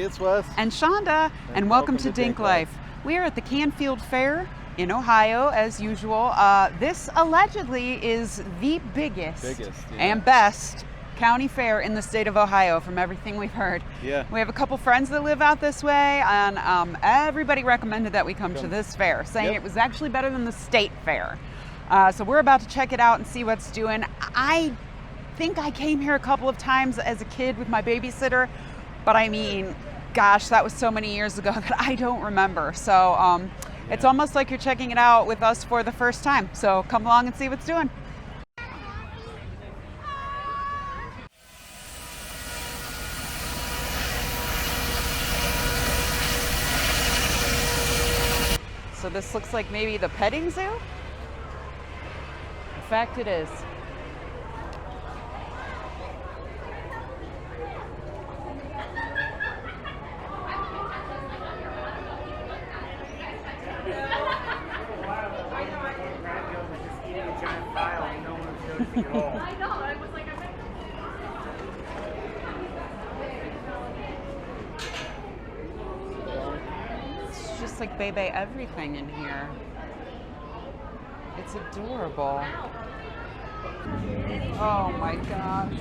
it's Wes. And Shonda, and welcome to DinkLife. We are at the Canfield Fair in Ohio, as usual. This allegedly is the biggest and best county fair in the state of Ohio, from everything we've heard. Yeah. We have a couple friends that live out this way, and everybody recommended that we come to this fair, saying it was actually better than the state fair. So we're about to check it out and see what's doing. I think I came here a couple of times as a kid with my babysitter, but I mean, gosh, that was so many years ago that I don't remember. So it's almost like you're checking it out with us for the first time. So come along and see what's doing. So this looks like maybe the petting zoo? In fact, it is. It's just like Bebe everything in here. It's adorable. Oh my gosh.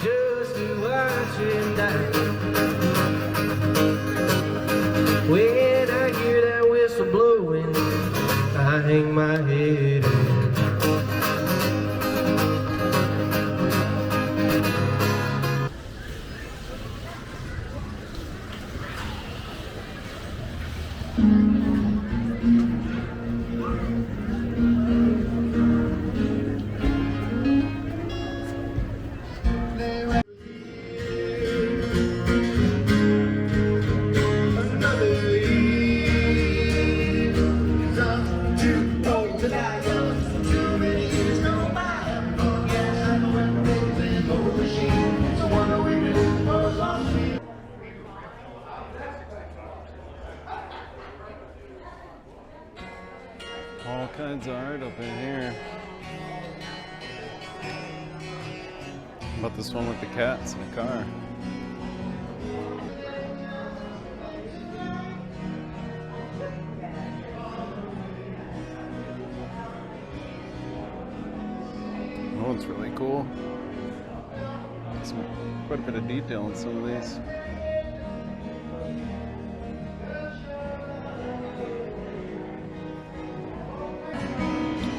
Just watching that. When I hear that whistle blowing, I hang my head in. All kinds of art up in here. How about this one with the cats in the car? That one's really cool. Quite a bit of detail in some of these.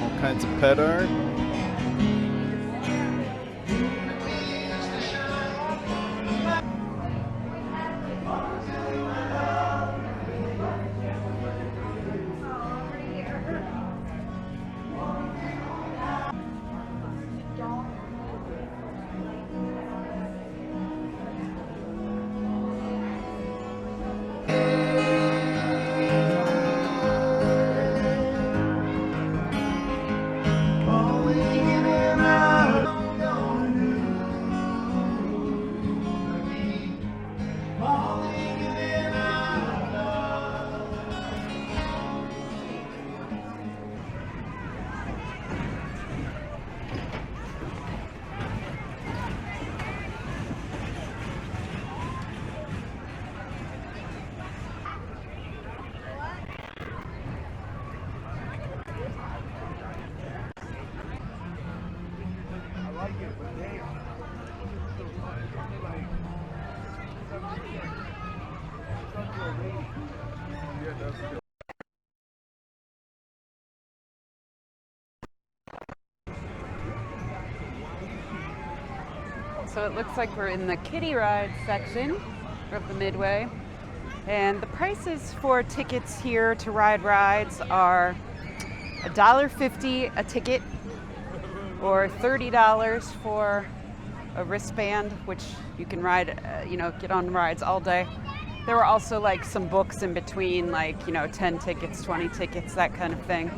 All kinds of pet art. So it looks like we're in the kiddie ride section of the Midway. And the prices for tickets here to ride rides are $1.50 a ticket or $30 for a wristband, which you can ride, get on rides all day. There were also like some books in between, like, 10 tickets, 20 tickets, that kind of thing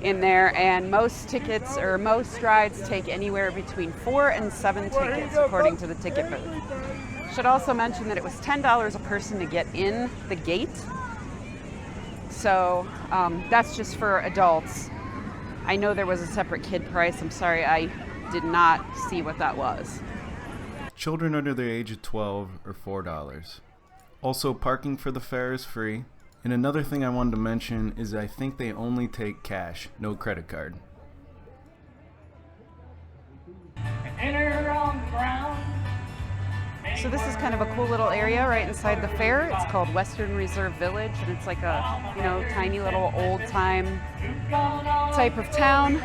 in there. And most tickets or most rides take anywhere between 4 and 7 tickets, according to the ticket booth. Should also mention that it was $10 a person to get in the gate. So that's just for adults. I know there was a separate kid price. I'm sorry, I did not see what that was. Children under the age of 12 are $4. Also, parking for the fair is free. And another thing I wanted to mention is I think they only take cash, no credit card. So this is kind of a cool little area right inside the fair. It's called Western Reserve Village, and it's like a, you know, tiny little old-time type of town.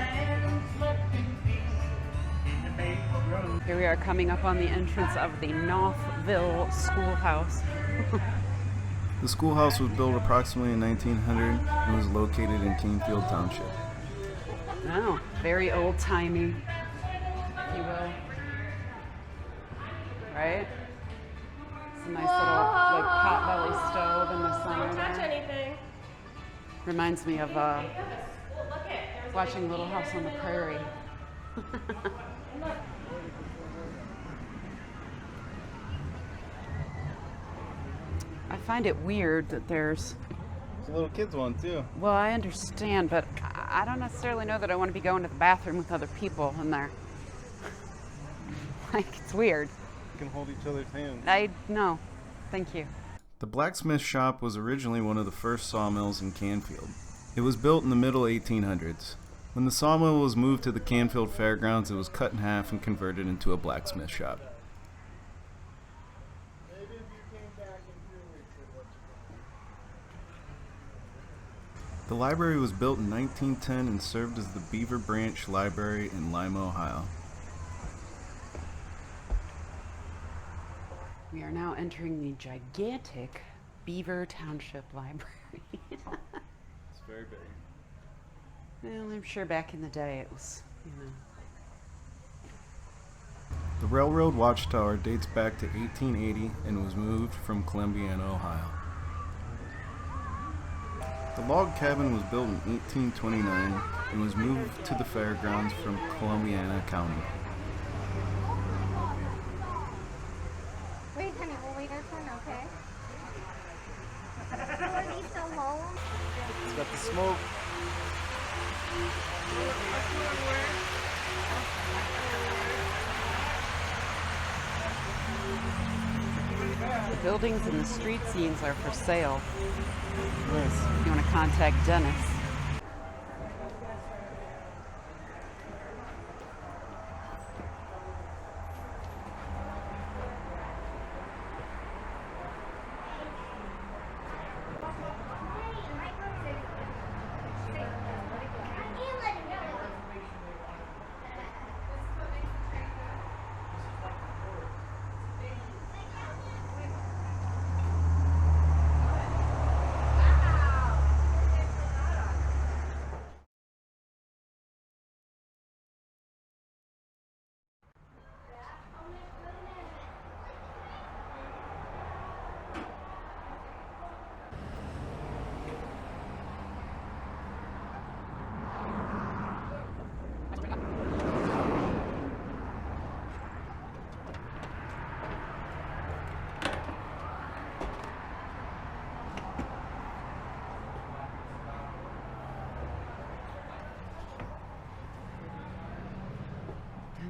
Here we are coming up on the entrance of the Northville Schoolhouse. The schoolhouse was built approximately in 1900 and was located in Canfield Township. Oh, very old-timey, if you will. Right? It's a nice little like potbelly stove in the center. Don't touch anything. Reminds me of watching Little House on the Prairie. I find it weird that there's a little kids one too. Well, I understand, but I don't necessarily know that I want to be going to the bathroom with other people in there. Like, it's weird. You can hold each other's hands. No, thank you. The blacksmith shop was originally one of the first sawmills in Canfield. It was built in the middle 1800s. When the sawmill was moved to the Canfield Fairgrounds, it was cut in half and converted into a blacksmith shop. The library was built in 1910 and served as the Beaver Branch Library in Lima, Ohio. We are now entering the gigantic Beaver Township Library. It's very big. Well, I'm sure back in the day it was, you know. The railroad watchtower dates back to 1880 and was moved from Columbiana, Ohio. The log cabin was built in 1829 and was moved to the fairgrounds from Columbiana County. Wait, honey, we'll wait our turn, okay? Are these so low? It's got the smoke. The buildings and the street scenes are for sale. Nice. If you want to contact Dennis.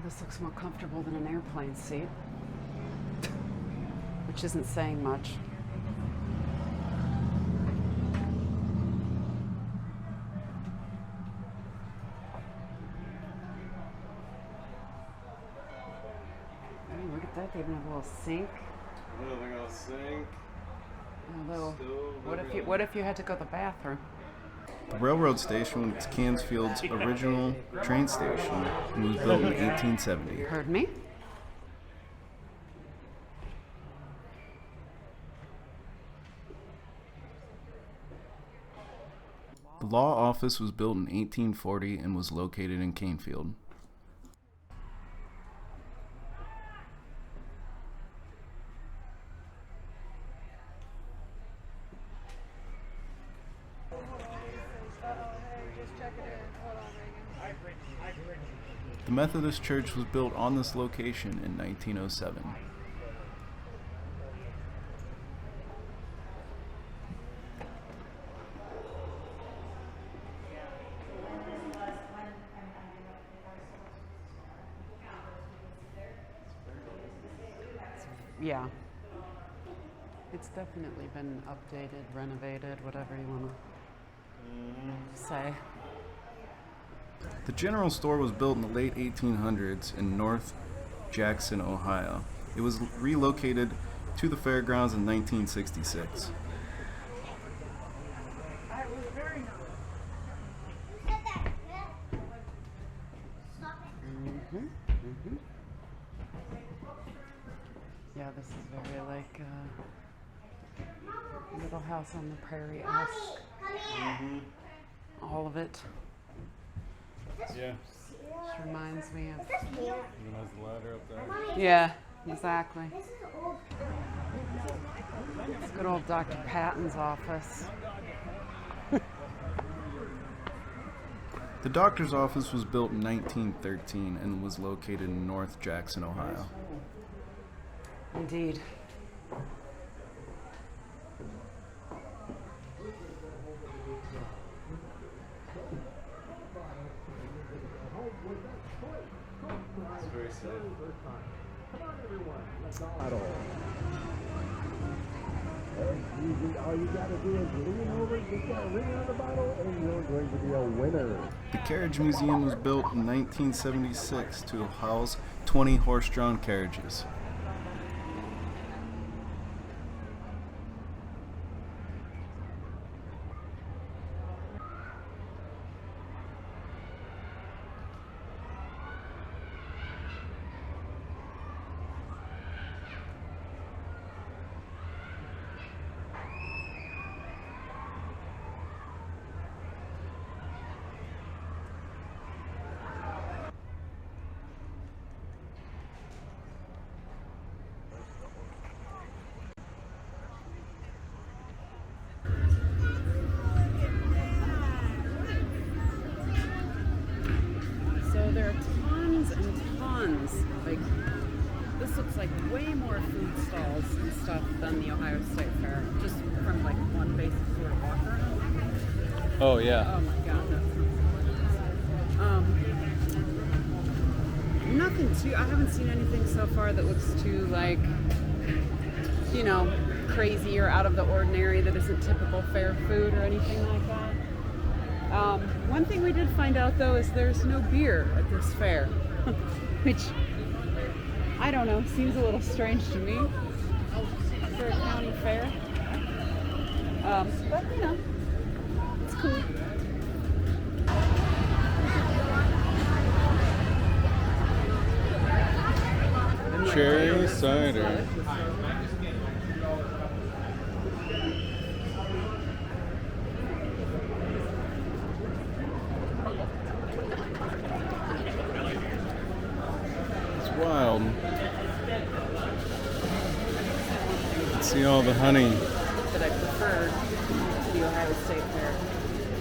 This looks more comfortable than an airplane seat, which isn't saying much. Oh, look at that, they even have a little sink. They got a sink. A little, what if you had to go to the bathroom? The railroad station was Canfield's original train station and was built in 1870. Heard me? The law office was built in 1840 and was located in Canfield. The Methodist Church was built on this location in 1907. Yeah. It's definitely been updated, renovated, whatever you want to say. The general store was built in the late 1800s in North Jackson, Ohio. It was relocated to the fairgrounds in 1966. Yeah, this is very like Little House on the Prairie-esque. All of it. Yeah. Just reminds me of. Even has the ladder up there. Yeah, exactly. It's good old Dr. Patton's office. The doctor's office was built in 1913 and was located in North Jackson, Ohio. Indeed. It's very sad. All you gotta do is lean over, get that ring on the bottle, and you're going to be a winner. The Carriage Museum was built in 1976 to house 20 horse-drawn carriages. So there are tons and tons. Like, this looks like way more food stalls and stuff than the Ohio State Fair, just from like one basic sort of walk around. Oh, yeah. Oh my god, that sounds delicious. Nothing too, I haven't seen anything so far that looks too like, you know, crazy or out of the ordinary that isn't typical fair food or anything like that. One thing we did find out though is there's no beer at this fair, which, I don't know, seems a little strange to me for a county fair. But you know, it's cool. Cherry cider. It's wild. See all the honey. That I preferred to the Ohio State Fair.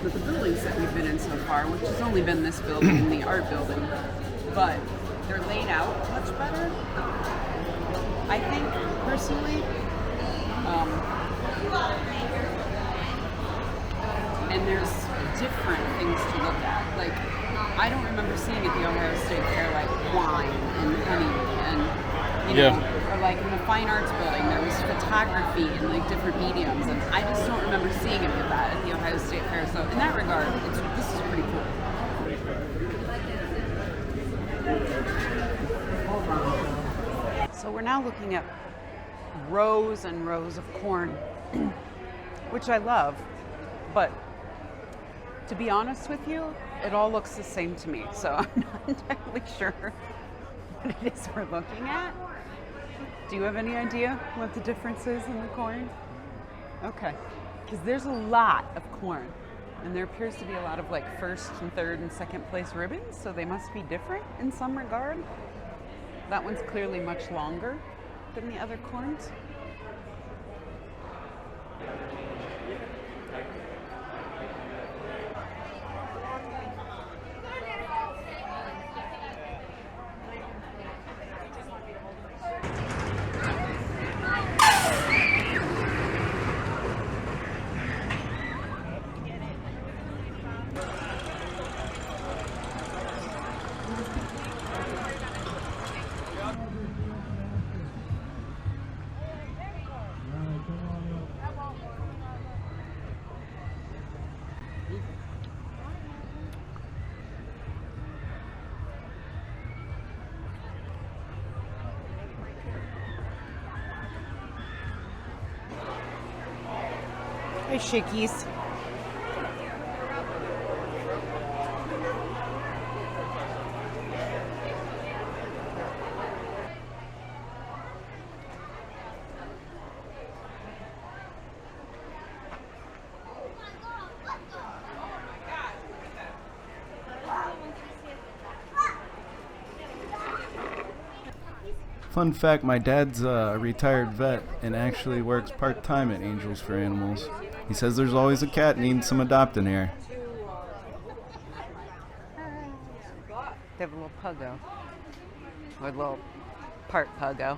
But the buildings that we've been in so far, which has only been this building and the art building, but they're laid out much better. I think, personally. And there's different things to look at. Like, I don't remember seeing at the Ohio State Fair like wine and honey and, you know, or like in the fine arts building there was photography in like different mediums, and I just don't remember seeing any of that at the Ohio State Fair. So in that regard, this is pretty cool. So we're now looking at rows and rows of corn, which I love, but to be honest with you, it all looks the same to me, so I'm not entirely sure what it is we're looking at. Do you have any idea what the difference is in the corn? Okay, because there's a lot of corn, and there appears to be a lot of like first and third and second place ribbons, so they must be different in some regard. That one's clearly much longer than the other corns. shickies. Fun fact, my dad's a retired vet and actually works part-time at Angels for Animals. He says there's always a cat needing some adopting here. They have a little puggo. Or a little part puggo.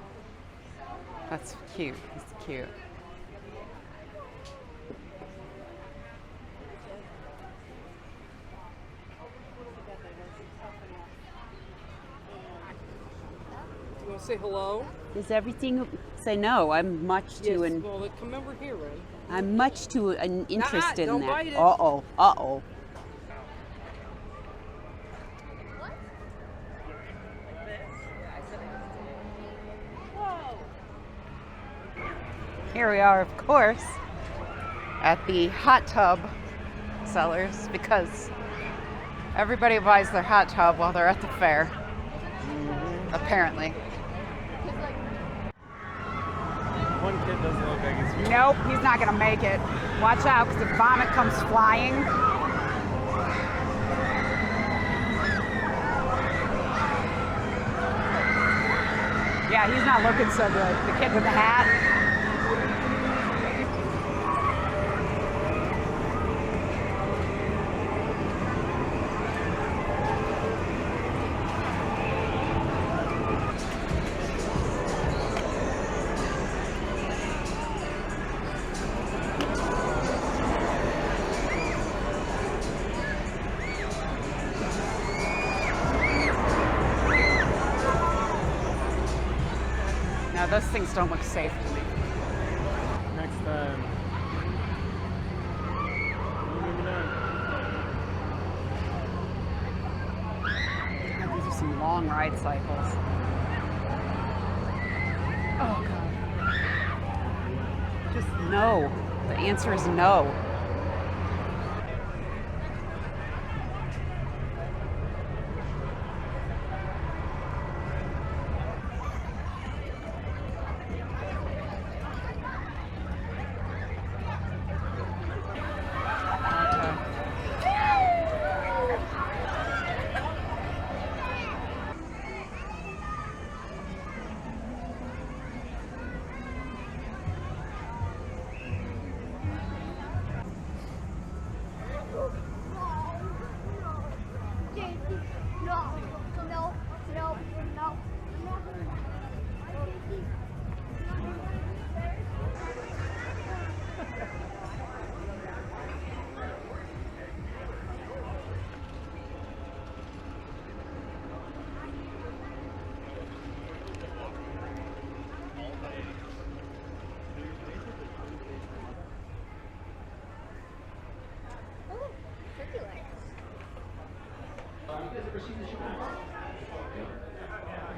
That's cute. He's cute. You want to say hello? Is everything? Say no. I'm much too Yes. Well, come over here, Ray. I'm much too interested don't in that. bite it. Uh oh. Here we are, of course, at the hot tub sellers because everybody buys their hot tub while they're at the fair. Apparently. One kid doesn't look like he's... Nope, he's not gonna make it. Watch out, because the vomit comes flying. Yeah, he's not looking so good. The kid with the hat. No, those things don't look safe to me. Next time. God, these are some long ride cycles. Oh, God. Just no. The answer is no.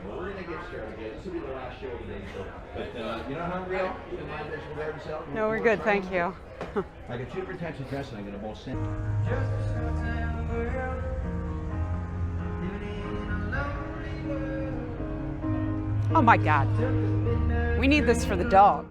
We're gonna get started again. This will be the last show of the day, so. But you're not hungry, Al? You can mind this from there yourself? No, we're good, thank you. I got 2 different types of dressing. I'm gonna both send. Oh my God. We need this for the dog.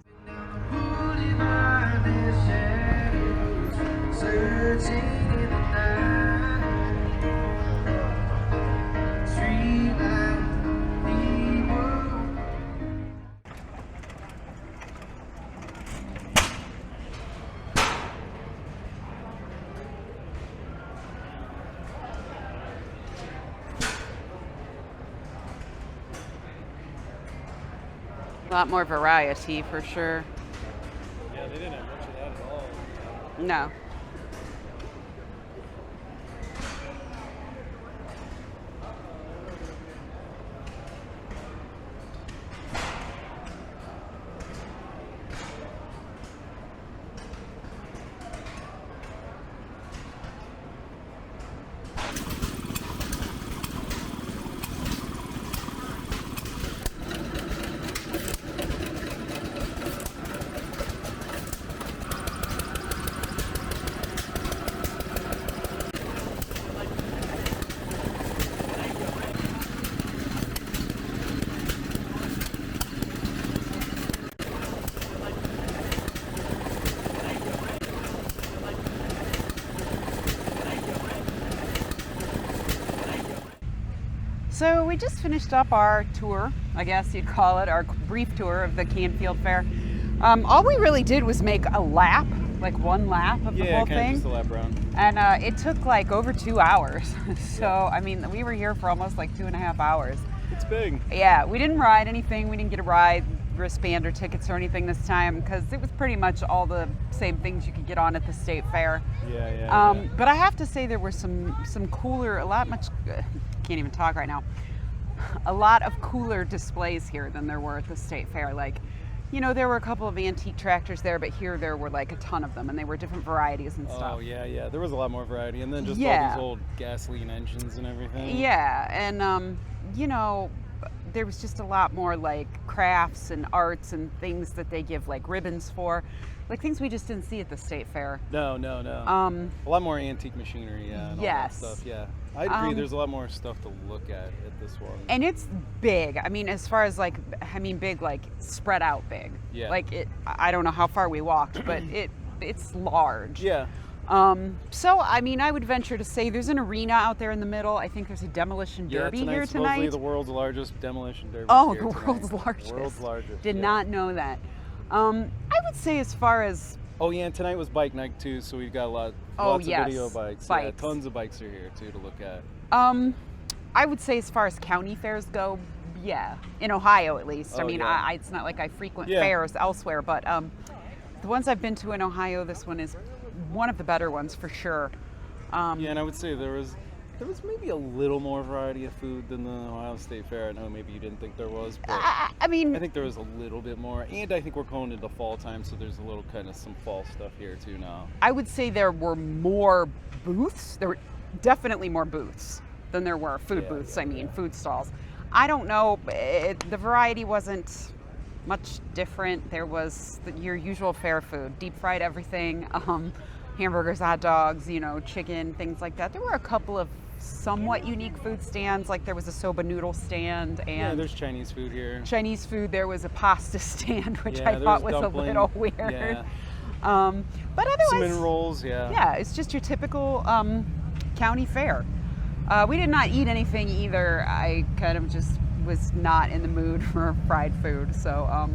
A lot more variety for sure. Yeah, they didn't have much of that at all. No. So we just finished up our tour, I guess you'd call it, our brief tour of the Canfield Fair. All we really did was make a lap, like one lap of the whole thing. Just a lap around. And it took like over 2 hours. So, I mean, we were here for almost like 2.5 hours. It's big. Yeah, we didn't ride anything. We didn't get a ride wristband or tickets or anything this time because it was pretty much all the same things you could get on at the state fair. Yeah. But I have to say there were some cooler, can't even talk right now. A lot of cooler displays here than there were at the state fair. Like, you know, there were a couple of antique tractors there, but here there were like a ton of them, and they were different varieties and stuff. Oh, yeah. There was a lot more variety. And then just all these old gasoline engines and everything. Yeah, and, you know, there was just a lot more like crafts and arts and things that they give like ribbons for. Like things we just didn't see at the state fair. No. A lot more antique machinery, and all that stuff, yeah. I agree, there's a lot more stuff to look at this one. And it's big. I mean, as far as like, big, like spread out big. Yeah. Like I don't know how far we walked, but it's large. Yeah. So, I mean, I would venture to say there's an arena out there in the middle. I think there's a demolition derby here tonight. Supposedly the world's largest demolition derby. Oh, the world's largest. World's largest. Did not know that. I would say as far as... Oh, yeah, and tonight was bike night, too, so we've got lots of video bikes. Yeah, tons of bikes are here, too, to look at. I would say as far as county fairs go, yeah. In Ohio, at least. I mean, it's not like I frequent fairs elsewhere, but the ones I've been to in Ohio, this one is one of the better ones for sure. And I would say there was maybe a little more variety of food than the Ohio State Fair. I know maybe you didn't think there was, but I think there was a little bit more. And I think we're going into fall time, so there's a little kind of some fall stuff here too now. I would say there were more booths. There were definitely more booths than there were food booths. Food stalls. I don't know. The variety wasn't much different. There was your usual fair food, deep fried everything, hamburgers, hot dogs, chicken, things like that. There were a couple of somewhat unique food stands, like there was a soba noodle stand, and there's Chinese food here. Chinese food. There was a pasta stand, which I thought was dumpling. a little weird. Yeah. But otherwise, cinnamon rolls. Yeah, it's just your typical county fair. We did not eat anything either. I kind of just was not in the mood for fried food. So,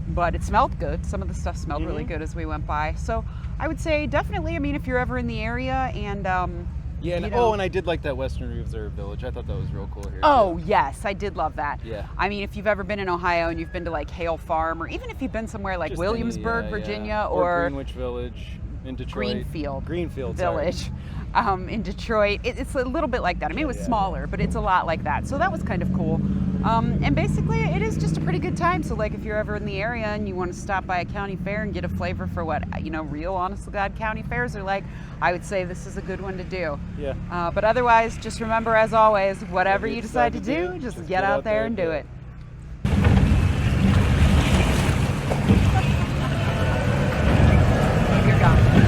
but it smelled good. Some of the stuff smelled really good as we went by. So I would say definitely, if you're ever in the area and... and I did like that Western Reserve Village. I thought that was real cool here. Oh, yes, I did love that. Yeah. If you've ever been in Ohio and you've been to like Hale Farm, or even if you've been somewhere like Just Williamsburg, Virginia, or Greenwich Village in Detroit. Greenfield Village. In Detroit. It's a little bit like that. It was smaller, but it's a lot like that. So that was kind of cool. And basically, it is just a pretty good time. So, like, if you're ever in the area and you want to stop by a county fair and get a flavor for what, real, honest-to-God county fairs are like, I would say this is a good one to do. Yeah. But otherwise, just remember, as always, whatever you decide to do, just get out there and do it. You're gone.